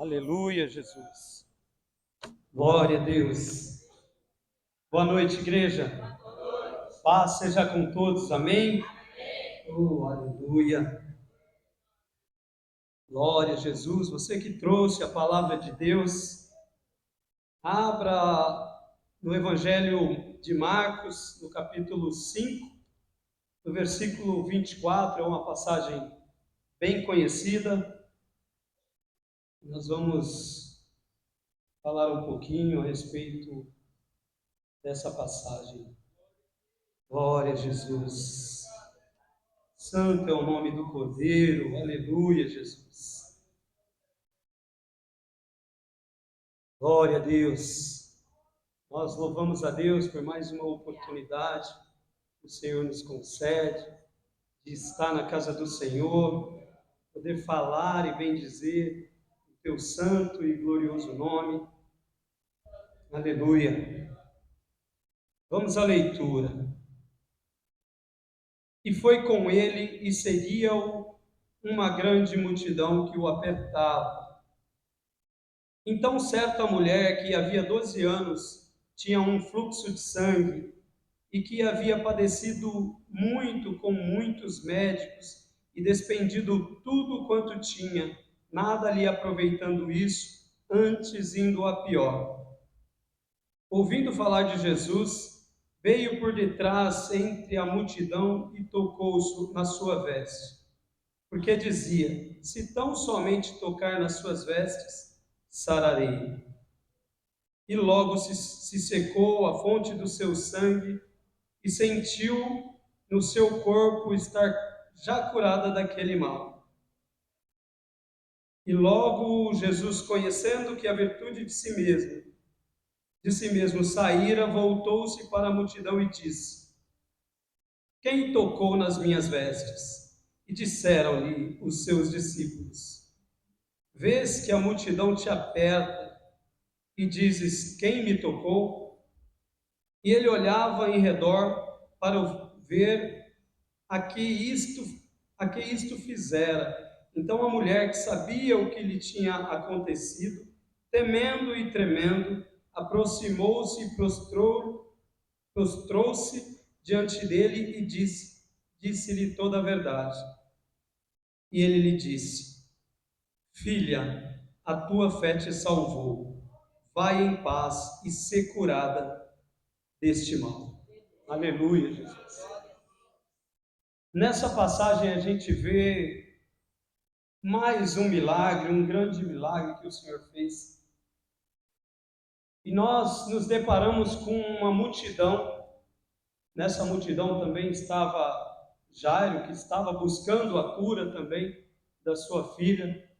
Aleluia, Jesus. Glória a Deus. Boa noite, igreja. Paz seja com todos, amém? Oh, aleluia. Glória a Jesus. Você que trouxe a palavra de Deus, abra no Evangelho de Marcos, no capítulo 5, no versículo 24, é uma passagem bem conhecida. Nós vamos falar um pouquinho a respeito dessa passagem. Glória a Jesus. Santo é o nome do Cordeiro. Aleluia, Jesus. Glória a Deus. Nós louvamos a Deus por mais uma oportunidade que o Senhor nos concede de estar na casa do Senhor, poder falar e bendizer o teu santo e glorioso nome. Aleluia. Vamos à leitura. E foi com ele e seguia-o uma grande multidão que o apertava. Então certa mulher que havia 12 anos tinha um fluxo de sangue e que havia padecido muito com muitos médicos e despendido tudo quanto tinha, nada lhe aproveitando isso, antes indo a pior. Ouvindo falar de Jesus, veio por detrás entre a multidão e tocou na sua veste, porque dizia: se tão somente tocar nas suas vestes, sararei. E logo se secou a fonte do seu sangue e sentiu no seu corpo estar já curada daquele mal. E logo Jesus, conhecendo que a virtude de si mesmo saíra, voltou-se para a multidão e disse: quem tocou nas minhas vestes? E disseram-lhe os seus discípulos: vês que a multidão te aperta e dizes: quem me tocou? E ele olhava em redor para ver a que isto fizera. Então a mulher, que sabia o que lhe tinha acontecido, temendo e tremendo, aproximou-se e prostrou-se diante dele e disse-lhe toda a verdade. E ele lhe disse: filha, a tua fé te salvou. Vai em paz e ser curada deste mal. Aleluia, Jesus. Nessa passagem a gente vê mais um milagre, um grande milagre que o Senhor fez. E nós nos deparamos com uma multidão. Nessa multidão também estava Jairo, que estava buscando a cura também da sua filha.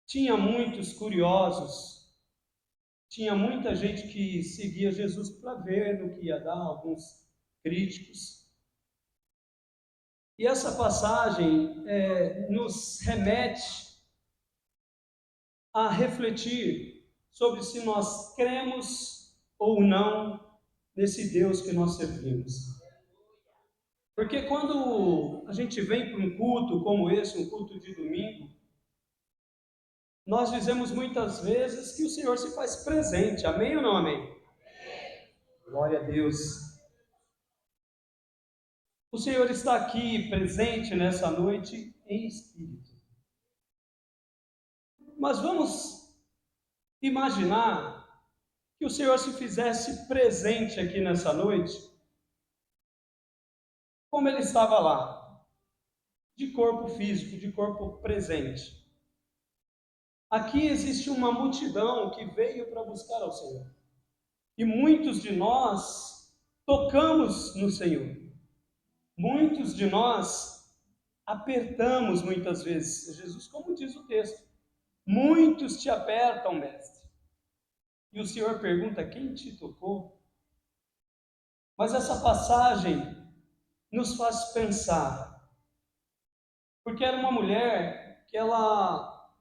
Tinha muitos curiosos, tinha muita gente que seguia Jesus para ver no que ia dar, alguns críticos. E essa passagem nos remete a refletir sobre se nós cremos ou não nesse Deus que nós servimos. Porque quando a gente vem para um culto como esse, um culto de domingo, nós dizemos muitas vezes que o Senhor se faz presente. Amém ou não amém? Glória a Deus. O Senhor está aqui presente nessa noite em espírito. Mas vamos imaginar que o Senhor se fizesse presente aqui nessa noite, como ele estava lá, de corpo físico, de corpo presente. Aqui existe uma multidão que veio para buscar ao Senhor. E muitos de nós tocamos no Senhor. Muitos de nós apertamos muitas vezes. Jesus, como diz o texto, muitos te apertam, mestre. E o Senhor pergunta: quem te tocou? Mas essa passagem nos faz pensar, porque era uma mulher que ela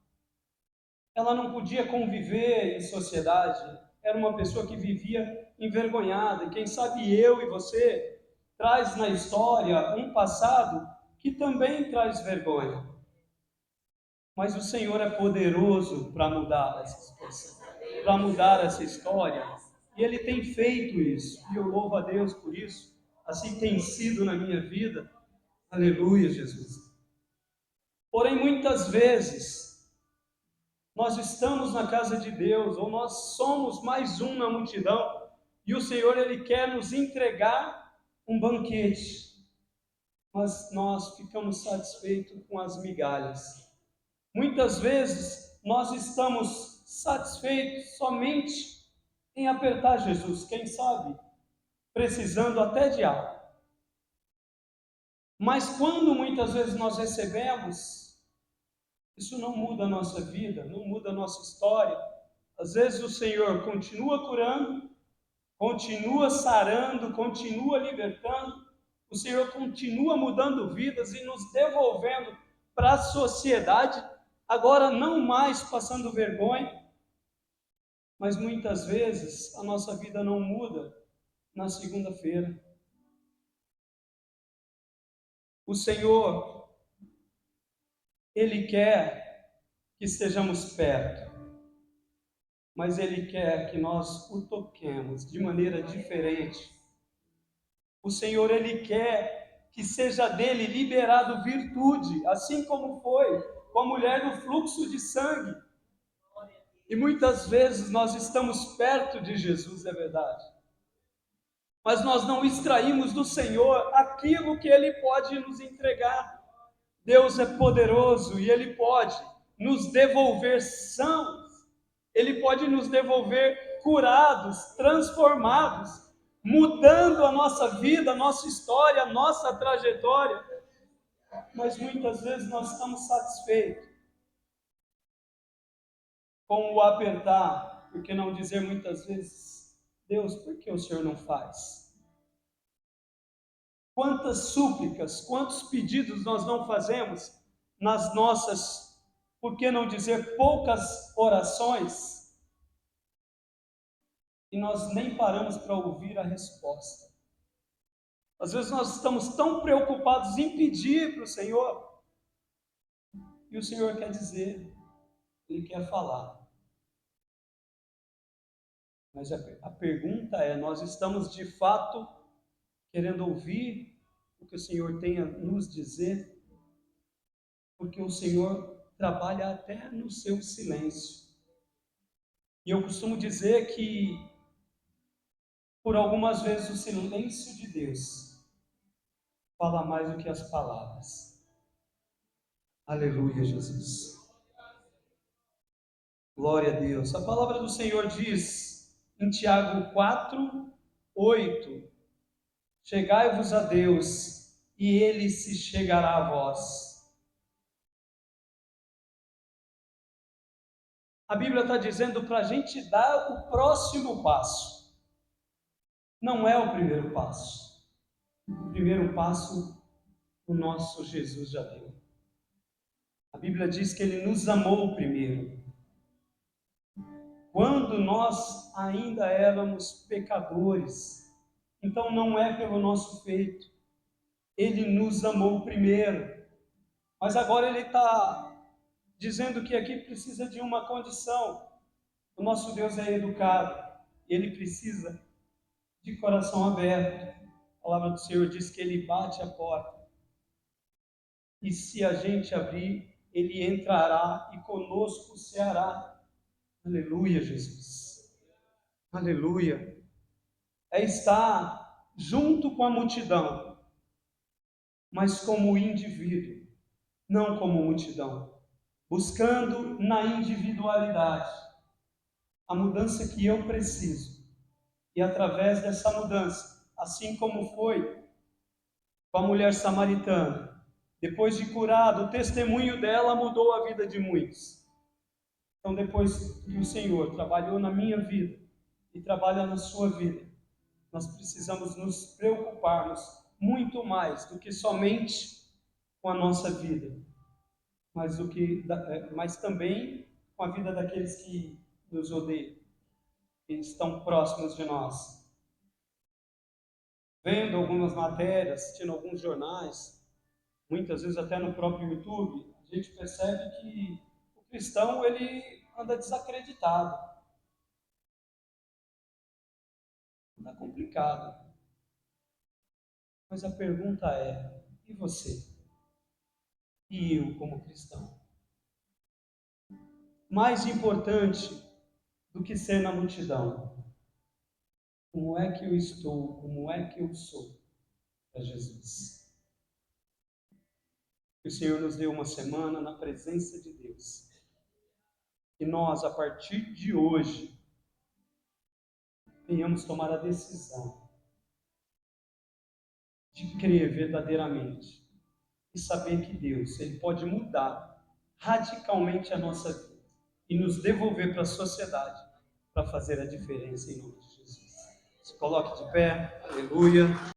não podia conviver em sociedade, era uma pessoa que vivia envergonhada, e quem sabe eu e você traz na história um passado que também traz vergonha. Mas o Senhor é poderoso para mudar essa situação, para mudar essa história. E Ele tem feito isso. E eu louvo a Deus por isso. Assim tem sido na minha vida. Aleluia, Jesus. Porém, muitas vezes, nós estamos na casa de Deus, ou nós somos mais um na multidão, e o Senhor, Ele quer nos entregar um banquete, mas nós ficamos satisfeitos com as migalhas. Muitas vezes, nós estamos satisfeitos somente em apertar Jesus, quem sabe, precisando até de algo. Mas quando muitas vezes nós recebemos, isso não muda a nossa vida, não muda a nossa história. Às vezes o Senhor continua curando, continua sarando, continua libertando, o Senhor continua mudando vidas e nos devolvendo para a sociedade, agora não mais passando vergonha, mas muitas vezes a nossa vida não muda na segunda-feira. O Senhor, Ele quer que estejamos perto, mas Ele quer que nós o toquemos de maneira diferente. O Senhor, Ele quer que seja dele liberado virtude, assim como foi com a mulher do fluxo de sangue. E muitas vezes nós estamos perto de Jesus, é verdade, mas nós não extraímos do Senhor aquilo que Ele pode nos entregar. Deus é poderoso e Ele pode nos devolver sãos, Ele pode nos devolver curados, transformados, mudando a nossa vida, a nossa história, a nossa trajetória. Mas muitas vezes nós estamos satisfeitos com o apertar, por que não dizer muitas vezes, Deus, por que o Senhor não faz? Quantas súplicas, quantos pedidos nós não fazemos nas nossas, por que não dizer poucas orações, e nós nem paramos para ouvir a resposta. Às vezes nós estamos tão preocupados em pedir para o Senhor, e o Senhor quer dizer, Ele quer falar. Mas a pergunta é, nós estamos de fato querendo ouvir o que o Senhor tem a nos dizer? Porque o Senhor trabalha até no seu silêncio. E eu costumo dizer que, por algumas vezes, o silêncio de Deus fala mais do que as palavras. Aleluia, Jesus. Glória a Deus. A palavra do Senhor diz em Tiago 4:8: chegai-vos a Deus, e Ele se chegará a vós. A Bíblia está dizendo para a gente dar o próximo passo. Não é o primeiro passo. O primeiro passo o nosso Jesus já deu. A Bíblia diz que Ele nos amou primeiro. Quando nós ainda éramos pecadores. Então não é pelo nosso feito. Ele nos amou primeiro. Mas agora Ele está dizendo que aqui precisa de uma condição. O nosso Deus é educado. Ele precisa de coração aberto. A palavra do Senhor diz que Ele bate a porta. E se a gente abrir, Ele entrará e conosco ceará. Aleluia, Jesus. Aleluia. É estar junto com a multidão, mas como indivíduo, não como multidão. Buscando na individualidade a mudança que eu preciso. E através dessa mudança, assim como foi com a mulher samaritana, depois de curado, o testemunho dela mudou a vida de muitos. Então, depois que o Senhor trabalhou na minha vida e trabalha na sua vida, nós precisamos nos preocuparmos muito mais do que somente com a nossa vida, mas também com a vida daqueles que nos odeiam, que estão próximos de nós. Vendo algumas matérias, assistindo alguns jornais, muitas vezes até no próprio YouTube, a gente percebe que cristão, ele anda desacreditado, anda complicado. Mas a pergunta é: e você? E eu, como cristão? Mais importante do que ser na multidão, como é que eu estou, como é que eu sou para Jesus? Que o Senhor nos dê uma semana na presença de Deus. Que nós, a partir de hoje, venhamos tomar a decisão de crer verdadeiramente e saber que Deus, Ele pode mudar radicalmente a nossa vida e nos devolver para a sociedade para fazer a diferença em nome de Jesus. Se coloque de pé, aleluia.